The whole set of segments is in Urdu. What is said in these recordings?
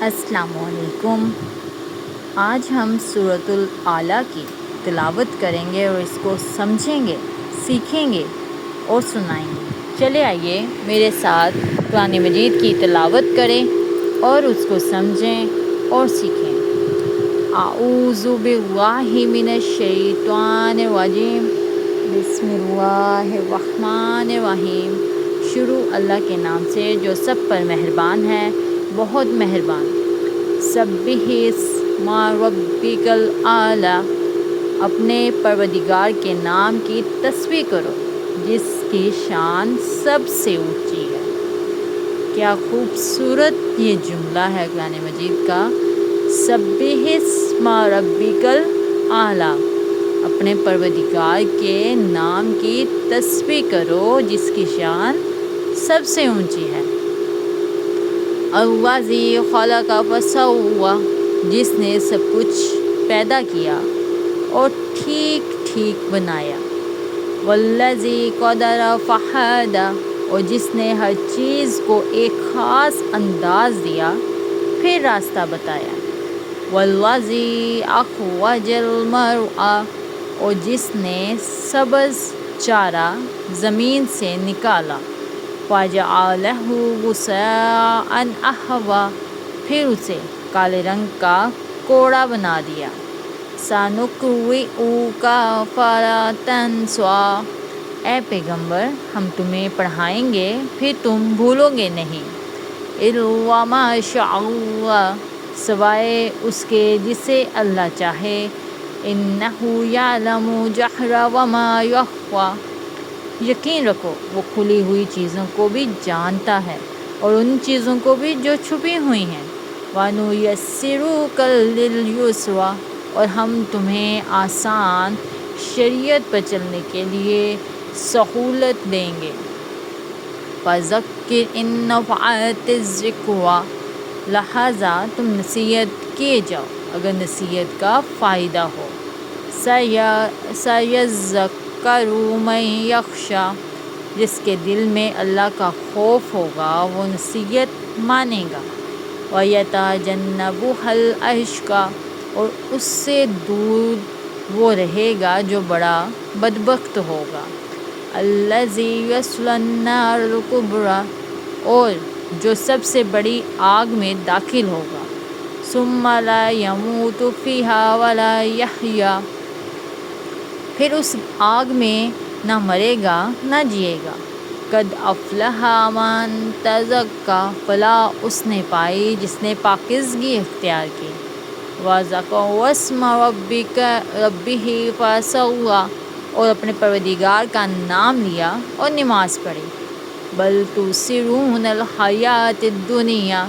السلام علیکم۔ آج ہم سورۃ الاعلیٰ کی تلاوت کریں گے اور اس کو سمجھیں گے، سیکھیں گے اور سنائیں گے۔ چلے آئیے میرے ساتھ قرآن مجید کی تلاوت کریں اور اس کو سمجھیں اور سیکھیں۔ اعوذ باللہ من الشیطان الرجیم، بسم اللہ الرحمن الرحیم۔ شروع اللہ کے نام سے جو سب پر مہربان ہے، بہت مہربان۔ سبح اسم ربک الاعلیٰ، اپنے پروردگار کے نام کی تسبیح کرو جس کی شان سب سے اونچی ہے۔ کیا خوبصورت یہ جملہ ہے قرآن مجید کا۔ سبح اسم ربک الاعلیٰ، اپنے پروردگار کے نام کی تسبیح کرو جس کی شان سب سے اونچی ہے۔ الذی خلق فسوی، جس نے سب کچھ پیدا کیا اور ٹھیک ٹھیک بنایا۔ والذی قدر فہدی، اور جس نے ہر چیز کو ایک خاص انداز دیا پھر راستہ بتایا۔ والذی اخرج المرعی، اور جس نے سبز چارہ زمین سے نکالا۔ فجعلہ غثاء احویٰ، پھر اسے کالے رنگ کا کوڑا بنا دیا۔ سنقرئک فلا تنسیٰ، اے پیغمبر ہم تمہیں پڑھائیں گے پھر تم بھولو گے نہیں۔ الا ما شاء اللہ، سوائے اس کے جسے اللہ چاہے۔ انہ یعلم الجہر وما یخفی، یقین رکھو وہ کھلی ہوئی چیزوں کو بھی جانتا ہے اور ان چیزوں کو بھی جو چھپی ہوئی ہیں۔ وَنُيَسِّرُكَ لِلْيُسْرَىٰ، اور ہم تمہیں آسان شریعت پر چلنے کے لیے سہولت دیں گے۔ فَذَكِّرْ إِن نَّفَعَتِ الذِّكْرَىٰ، لہٰذا تم نصیحت کیے جاؤ اگر نصیحت کا فائدہ ہو۔ سَيَذَّكَّرُ مَن يَخْشَىٰ، جس کے دل میں اللہ کا خوف ہوگا وہ نصیحت مانے گا۔ وَيَتَجَنَّبُهَا الْأَشْقَىٰ، اور اس سے دور وہ رہے گا جو بڑا بدبخت ہوگا۔ الَّذِي يَصْلَى النَّارَ الْكُبْرىٰ، اور جو سب سے بڑی آگ میں داخل ہوگا۔ ثُمَّ لَا يَمُوتُ فِيهَا وَلَا يَحْيَىٰ، پھر اس آگ میں نہ مرے گا نہ جیے گا۔ قد افلح من تزکیٰ، فلاح اس نے پائی جس نے پاکیزگی اختیار کی۔ وَذَكَرَ اسْمَ رَبِّهِ فَصَلَّىٰ، اور اپنے پروردگار کا نام لیا اور نماز پڑھی۔ بل تؤثرون الحیاۃ الدنیا،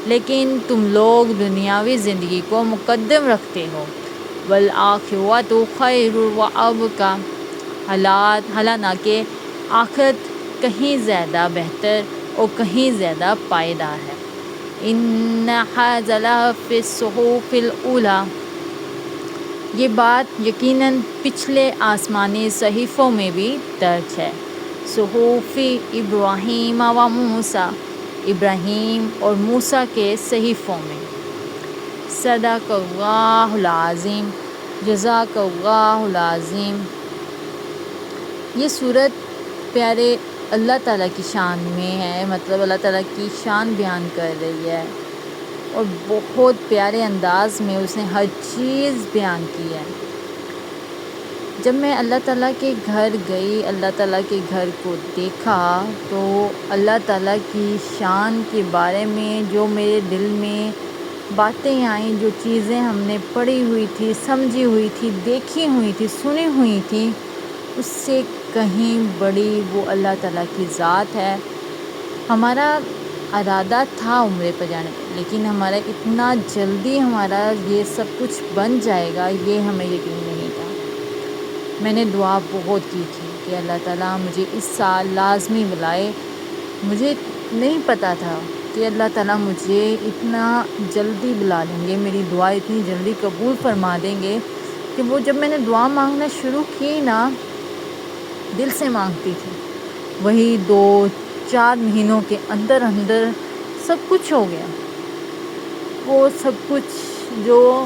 لیکن تم لوگ دنیاوی زندگی کو مقدم رکھتے ہو۔ والآخرۃ خیر وابقیٰ، حالانکہ آخرت کہیں زیادہ بہتر اور کہیں زیادہ پائیدار ہے۔ ان ھذا لفی الصحف الاولیٰ، یہ بات یقیناً پچھلے آسمانی صحیفوں میں بھی درج ہے۔ صحف ابراہیم و موسیٰ، ابراہیم اور موسیٰ کے صحیفوں میں۔ صدق اللہ العظیم، جزاک اللہ العظیم۔ یہ صورت پیارے اللہ تعالیٰ کی شان میں ہے، مطلب اللہ تعالیٰ کی شان بیان کر رہی ہے اور بہت پیارے انداز میں اس نے ہر چیز بیان کی ہے۔ جب میں اللہ تعالیٰ کے گھر گئی، اللہ تعالیٰ کے گھر کو دیکھا تو اللہ تعالیٰ کی شان کے بارے میں جو میرے دل میں باتیں آئیں، جو چیزیں ہم نے پڑھی ہوئی تھی، سمجھی ہوئی تھی، دیکھی ہوئی تھی، سنی ہوئی تھی، اس سے کہیں بڑی وہ اللہ تعالیٰ کی ذات ہے۔ ہمارا ارادہ تھا عمرے پر جانے کا، لیکن ہمارا اتنا جلدی ہمارا یہ سب کچھ بن جائے گا یہ ہمیں یقین نہیں تھا۔ میں نے دعا بہت کی تھی کہ اللہ تعالیٰ مجھے اس سال لازمی بلائے۔ مجھے نہیں پتہ تھا کہ اللہ تعالیٰ مجھے اتنا جلدی بلا لیں گے، میری دعا اتنی جلدی قبول فرما دیں گے کہ وہ جب میں نے دعا مانگنا شروع کی نا، دل سے مانگتی تھی، وہی 2-4 مہینوں کے اندر اندر سب کچھ ہو گیا۔ وہ سب کچھ جو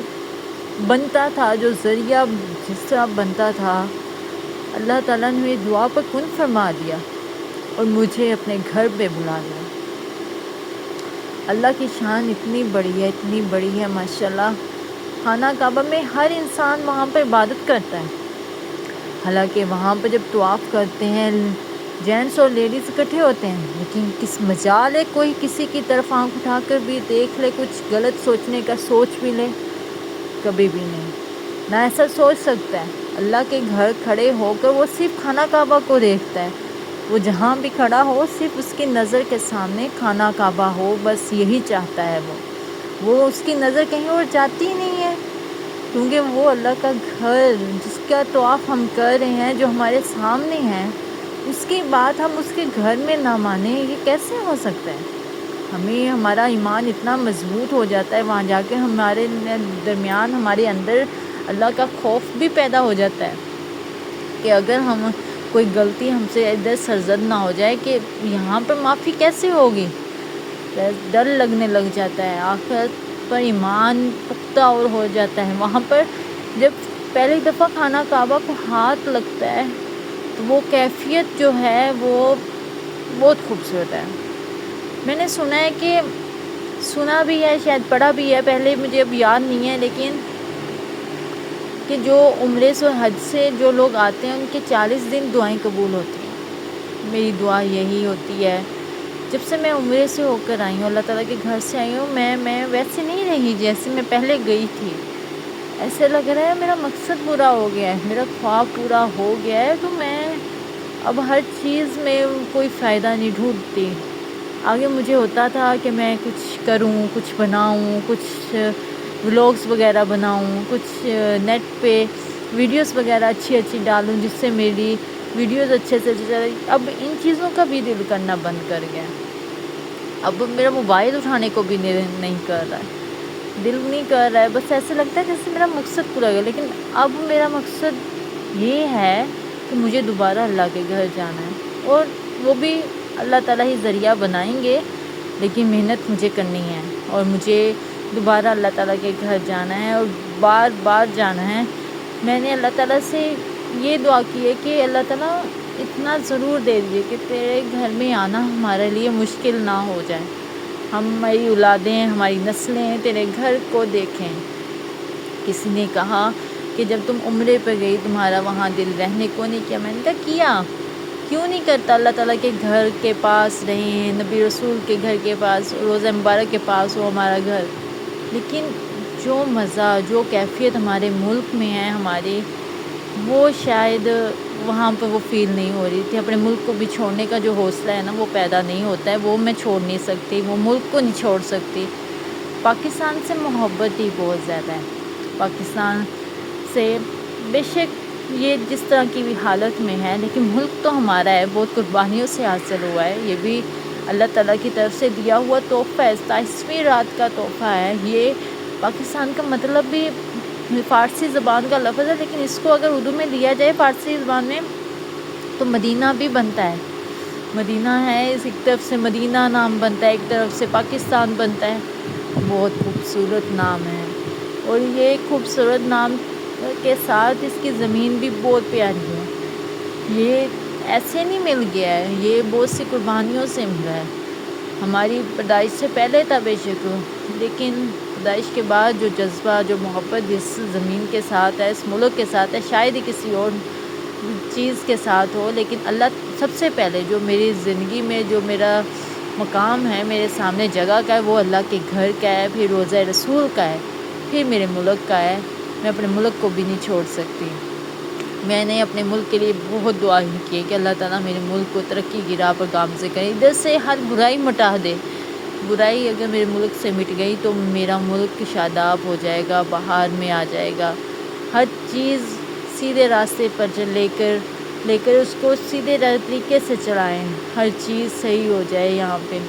بنتا تھا، جو ذریعہ جس طرح بنتا تھا، اللہ تعالیٰ نے میری دعا پر کن فرما دیا اور مجھے اپنے گھر پہ بلا لیا۔ اللہ کی شان اتنی بڑی ہے، اتنی بڑی ہے ماشاءاللہ۔ خانہ کعبہ میں ہر انسان وہاں پہ عبادت کرتا ہے، حالانکہ وہاں پہ جب طواف کرتے ہیں جینٹس اور لیڈیز اکٹھے ہوتے ہیں، لیکن کس مجال ہے کوئی کسی کی طرف آنکھ اٹھا کر بھی دیکھ لے، کچھ غلط سوچنے کا سوچ بھی لے؟ کبھی بھی نہیں، نہ ایسا سوچ سکتا ہے۔ اللہ کے گھر کھڑے ہو کر وہ صرف خانہ کعبہ کو دیکھتا ہے، وہ جہاں بھی کھڑا ہو صرف اس کی نظر کے سامنے خانہ کعبہ ہو، بس یہی چاہتا ہے وہ اس کی نظر کہیں اور جاتی ہی نہیں ہے، کیونکہ وہ اللہ کا گھر جس کا طواف ہم کر رہے ہیں، جو ہمارے سامنے ہے، اس کی بات ہم اس کے گھر میں نہ مانیں، یہ کیسے ہو سکتا ہے؟ ہمیں ہمارا ایمان اتنا مضبوط ہو جاتا ہے وہاں جا کے، ہمارے درمیان ہمارے اندر اللہ کا خوف بھی پیدا ہو جاتا ہے کہ اگر ہم کوئی غلطی ہم سے ادھر سرزد نہ ہو جائے کہ یہاں پر معافی کیسے ہوگی، ڈر لگنے لگ جاتا ہے، آخرت پر ایمان پختہ اور ہو جاتا ہے۔ وہاں پر جب پہلی دفعہ خانہ کعبہ کو ہاتھ لگتا ہے تو وہ کیفیت جو ہے وہ بہت خوبصورت ہے۔ میں نے سنا بھی ہے، شاید پڑھا بھی ہے، پہلے مجھے اب یاد نہیں ہے، لیکن کہ جو عمرے سے حج سے جو لوگ آتے ہیں ان کے 40 دن دعائیں قبول ہوتی ہیں۔ میری دعا یہی ہوتی ہے، جب سے میں عمرے سے ہو کر آئی ہوں، اللہ تعالیٰ کے گھر سے آئی ہوں، میں ویسے نہیں رہی جیسے میں پہلے گئی تھی۔ ایسے لگ رہا ہے میرا مقصد پورا ہو گیا ہے، میرا خواب پورا ہو گیا ہے، تو میں اب ہر چیز میں کوئی فائدہ نہیں ڈھونڈتی۔ آگے مجھے ہوتا تھا کہ میں کچھ کروں، کچھ بناؤں، کچھ ولاگز وغیرہ بناؤں، کچھ نیٹ پہ ویڈیوز وغیرہ اچھی ڈالوں جس سے میری ویڈیوز اچھے سے چلے۔ اب ان چیزوں کا بھی دل کرنا بند کر گیا، اب میرا موبائل اٹھانے کو بھی نہیں کر رہا ہے، دل نہیں کر رہا ہے، بس ایسے لگتا ہے جیسے میرا مقصد پورا گیا۔ لیکن اب میرا مقصد یہ ہے کہ مجھے دوبارہ اللہ کے گھر جانا ہے، اور وہ بھی اللہ تعالیٰ ہی ذریعہ بنائیں گے، لیکن محنت مجھے کرنی ہے، اور مجھے دوبارہ اللہ تعالیٰ کے گھر جانا ہے اور بار بار جانا ہے۔ میں نے اللہ تعالیٰ سے یہ دعا کی ہے کہ اللہ تعالیٰ اتنا ضرور دے دیجیے کہ تیرے گھر میں آنا ہمارے لیے مشکل نہ ہو جائے، ہماری اولادیں، ہماری نسلیں تیرے گھر کو دیکھیں۔ کسی نے کہا کہ جب تم عمرے پہ گئی تمہارا وہاں دل رہنے کو نہیں کیا؟ میں نے کہا کیا، کیوں نہیں کرتا؟ اللہ تعالیٰ کے گھر کے پاس رہیں، نبی رسول کے گھر کے پاس، روضہ مبارک کے پاس ہو ہمارا گھر، لیکن جو مزہ، جو کیفیت ہمارے ملک میں ہے ہمارے، وہ شاید وہاں پہ وہ فیل نہیں ہو رہی تھی۔ اپنے ملک کو بھی چھوڑنے کا جو حوصلہ ہے نا وہ پیدا نہیں ہوتا ہے، وہ میں چھوڑ نہیں سکتی، وہ ملک کو نہیں چھوڑ سکتی۔ پاکستان سے محبت ہی بہت زیادہ ہے، پاکستان سے بے شک یہ جس طرح کی بھی حالت میں ہے، لیکن ملک تو ہمارا ہے، بہت قربانیوں سے حاصل ہوا ہے، یہ بھی اللہ تعالیٰ کی طرف سے دیا ہوا تحفہ ہے، 27ویں رات کا تحفہ ہے یہ۔ پاکستان کا مطلب بھی فارسی زبان کا لفظ ہے، لیکن اس کو اگر اردو میں لیا جائے فارسی زبان میں تو مدینہ بھی بنتا ہے، مدینہ ہے، ایک طرف سے مدینہ نام بنتا ہے، ایک طرف سے پاکستان بنتا ہے، بہت خوبصورت نام ہے، اور یہ خوبصورت نام کے ساتھ اس کی زمین بھی بہت پیاری ہے۔ یہ ایسے نہیں مل گیا ہے، یہ بہت سی قربانیوں سے ملا ہے۔ ہماری پیدائش سے پہلے تھا بے شک، لیکن پیدائش کے بعد جو جذبہ، جو محبت اس زمین کے ساتھ ہے، اس ملک کے ساتھ ہے، شاید ہی کسی اور چیز کے ساتھ ہو، لیکن اللہ سب سے پہلے جو میری زندگی میں جو میرا مقام ہے، میرے سامنے جگہ کا ہے، وہ اللہ کے گھر کا ہے، پھر روضہ رسول کا ہے، پھر میرے ملک کا ہے۔ میں اپنے ملک کو بھی نہیں چھوڑ سکتی۔ میں نے اپنے ملک کے لیے بہت دعا ہی کی ہے کہ اللہ تعالیٰ میرے ملک کو ترقی کی راہ پر گامزن کرے، ادھر سے ہر برائی مٹا دے۔ برائی اگر میرے ملک سے مٹ گئی تو میرا ملک شاداب ہو جائے گا، بہار میں آ جائے گا، ہر چیز سیدھے راستے پر لے کر اس کو سیدھے طریقے سے چلائیں، ہر چیز صحیح ہو جائے یہاں پہ،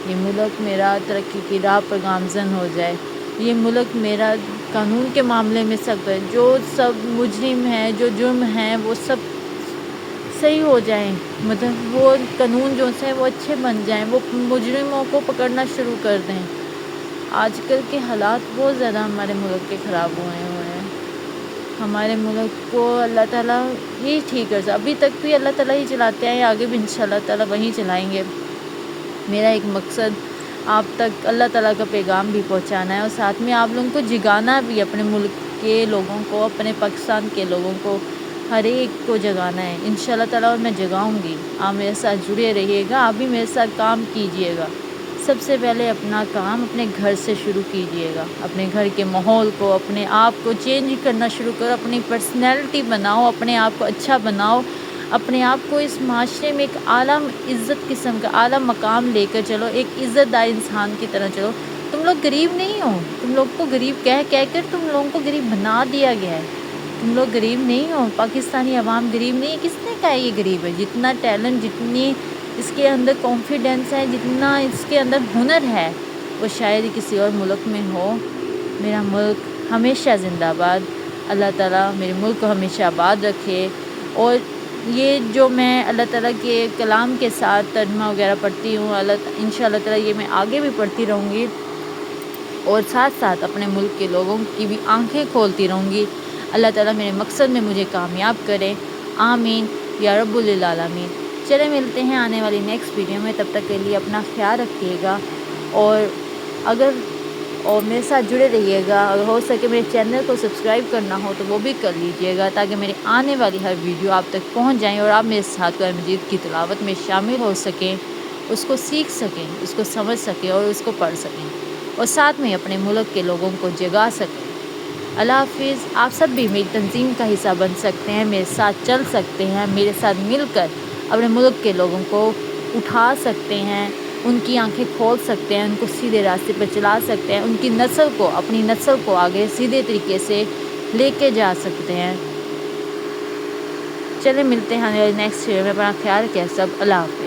یہ ملک میرا ترقی کی راہ پر گامزن ہو جائے، یہ ملک میرا قانون کے معاملے میں سخت ہے، جو سب مجرم ہیں، جو جرم ہیں، وہ سب صحیح ہو جائیں، مطلب وہ قانون جو سے وہ اچھے بن جائیں، وہ مجرموں کو پکڑنا شروع کر دیں۔ آج کل کے حالات بہت زیادہ ہمارے ملک کے خراب ہوئے ہیں. ہمارے ملک کو اللہ تعالیٰ ہی ٹھیک کر سکتا. ابھی تک بھی اللہ تعالیٰ ہی چلاتے ہیں، آگے بھی انشاءاللہ تعالیٰ وہی چلائیں گے. میرا ایک مقصد آپ تک اللہ تعالیٰ کا پیغام بھی پہنچانا ہے، اور ساتھ میں آپ لوگوں کو جگانا بھی، اپنے ملک کے لوگوں کو، اپنے پاکستان کے لوگوں کو، ہر ایک کو جگانا ہے انشاءاللہ تعالیٰ. اور میں جگاؤں گی. آپ میرے ساتھ جڑے رہیے گا، آپ بھی میرے ساتھ کام کیجئے گا. سب سے پہلے اپنا کام اپنے گھر سے شروع کیجئے گا. اپنے گھر کے ماحول کو، اپنے آپ کو چینج کرنا شروع کرو. اپنی پرسنالٹی بناؤ، اپنے آپ کو اچھا بناؤ. اپنے آپ کو اس معاشرے میں ایک اعلیٰ عزت قسم کا اعلیٰ مقام لے کر چلو، ایک عزت دار انسان کی طرح چلو. تم لوگ غریب نہیں ہو. تم لوگ کو غریب کہہ کر تم لوگوں کو غریب بنا دیا گیا ہے. تم لوگ غریب نہیں ہو. پاکستانی عوام غریب نہیں ہے. کس نے کہا یہ غریب ہے؟ جتنا ٹیلنٹ، جتنی اس کے اندر کانفیڈنس ہے، جتنا اس کے اندر ہنر ہے، وہ شاید ہی کسی اور ملک میں ہو. میرا ملک ہمیشہ زندہ باد. اللہ تعالیٰ میرے ملک کو ہمیشہ آباد رکھے. اور یہ جو میں اللہ تعالیٰ کے کلام کے ساتھ ترجمہ وغیرہ پڑھتی ہوں، انشاءاللہ تعالیٰ یہ میں آگے بھی پڑھتی رہوں گی، اور ساتھ ساتھ اپنے ملک کے لوگوں کی بھی آنکھیں کھولتی رہوں گی. اللہ تعالیٰ میرے مقصد میں مجھے کامیاب کرے. آمین یا رب العالمین. چلے ملتے ہیں آنے والی نیکسٹ ویڈیو میں. تب تک کے لیے اپنا خیال رکھیے گا، اور میرے ساتھ جڑے رہیے گا. اگر ہو سکے میرے چینل کو سبسکرائب کرنا ہو تو وہ بھی کر لیجئے گا، تاکہ میرے آنے والی ہر ویڈیو آپ تک پہنچ جائیں، اور آپ میرے ساتھ قرآن مجید کی تلاوت میں شامل ہو سکیں، اس کو سیکھ سکیں، اس کو سمجھ سکیں اور اس کو پڑھ سکیں، اور ساتھ میں اپنے ملک کے لوگوں کو جگا سکیں. اللہ حافظ. آپ سب بھی میری تنظیم کا حصہ بن سکتے ہیں، میرے ساتھ چل سکتے ہیں، میرے ساتھ مل کر اپنے ملک کے لوگوں کو اٹھا سکتے ہیں، ان کی آنکھیں کھول سکتے ہیں، ان کو سیدھے راستے پر چلا سکتے ہیں، ان کی نسل کو، اپنی نسل کو آگے سیدھے طریقے سے لے کے جا سکتے ہیں. چلے ملتے ہیں نیکسٹ ویڈیو میں. اپنا خیال رکھیں سب. اللہ حافظ.